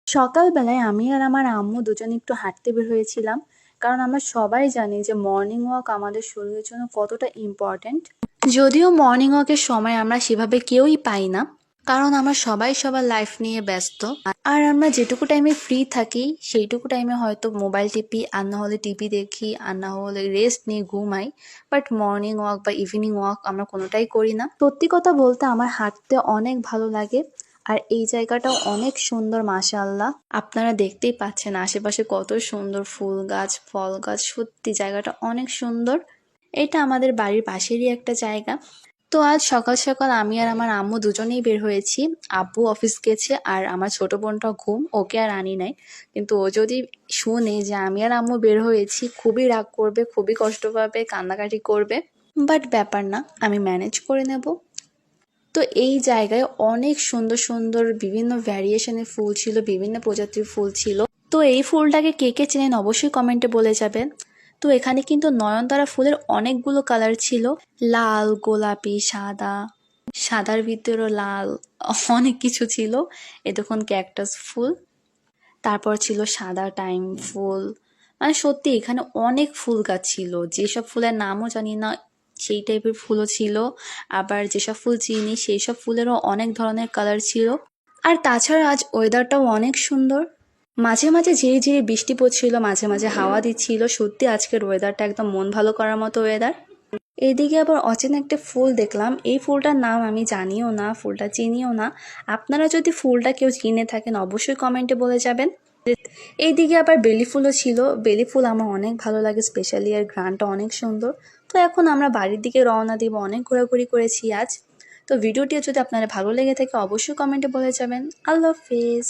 সকালবেলায় আমি আর আমার আম্মু দুজনে একটু হাঁটতে বের হয়েছিলাম। কারণ আমরা সবাই জানি যে মর্নিং ওয়াক আমাদের শরীরের জন্য কতটা ইম্পর্ট্যান্ট। যদিও মর্নিং ওয়াকের সময় আমরা সেভাবে কেউই পাই না, কারণ আমরা সবাই সবার লাইফ নিয়ে ব্যস্ত। আর আমরা যেটুকু টাইমে ফ্রি থাকি সেইটুকু টাইমে হয়তো মোবাইল টিপি, আর না হলে টিভি দেখি, আর না হলে রেস্ট নিয়ে ঘুমাই। বাট মর্নিং ওয়াক বা ইভিনিং ওয়াক আমরা কোনোটাই করি না। সত্যি কথা বলতে আমার হাঁটতে অনেক ভালো লাগে। আর এই জায়গাটাও অনেক সুন্দর, মাশাআল্লাহ। আপনারা দেখতেই পাচ্ছেন আশেপাশে কত সুন্দর ফুল গাছ, ফল গাছ। সত্যি জায়গাটা অনেক সুন্দর। এটা আমাদের বাড়ির পাশেরই একটা জায়গা। তো আজ সকাল সকাল আমি আর আমার আম্মু দুজনেই বের হয়েছি। আব্বু অফিস গেছে আর আমার ছোট বোনটা ঘুম, ওকে আর আনি নাই। কিন্তু ও যদি শুনে যে আমি আর আম্মু বের হয়েছি খুবই রাগ করবে, খুবই কষ্ট পাবে, কান্নাকাটি করবে। বাট ব্যাপার না, আমি ম্যানেজ করে নেব। তো এই জায়গায় অনেক সুন্দর সুন্দর বিভিন্ন ভ্যারিয়েশনের ফুল ছিল, বিভিন্ন প্রজাতির ফুল ছিল। তো এই ফুলটাকে কে কে চেনেন অবশ্যই কমেন্টে বলে যাবেন। তো এখানে কিন্তু নয়নতারা ফুলের অনেকগুলো কালার ছিল, লাল, গোলাপি, সাদা, সাদার ভিতরেও লাল, অনেক কিছু ছিল। এ দেখুন ক্যাকটাস ফুল, তারপর ছিল সাদা টাইম ফুল। মানে সত্যি এখানে অনেক ফুল গাছ ছিল, যেসব ফুলের নামও জানি না সেই টাইপের ফুলও ছিল। আবার যেসব ফুল চিনি সেই সব ফুলেরও অনেক ধরনের কালার ছিল। আর তাছাড়া আজ ওয়েদারটাও অনেক সুন্দর। মাঝে মাঝে ঝিরি ঝিরি বৃষ্টি পড়ছিল, মাঝে মাঝে হাওয়া দিচ্ছিল। সত্যি আজকের ওয়েদারটা একদম মন ভালো করার মতো ওয়েদার। এদিকে আবার অচেনা একটা ফুল দেখলাম, এই ফুলটার নাম আমি জানিও না, ফুলটা চিনিও না। আপনারা যদি ফুলটা কেউ চিনে থাকেন অবশ্যই কমেন্টে বলে যাবেন। এইদিকে আবার বেলি ফুলও ছিল। বেলি ফুল আমার অনেক ভালো লাগে, স্পেশালি আর ঘ্রাণটা অনেক সুন্দর। তো এখন আমরা বাড়ির দিকে রওনা দিব। অনেক ঘোরাঘুরি করেছি আজ। তো ভিডিওটি যদি আপনাদের ভালো লেগে থাকে অবশ্যই কমেন্টে বলে যাবেন। আল্লাহ হাফেজ।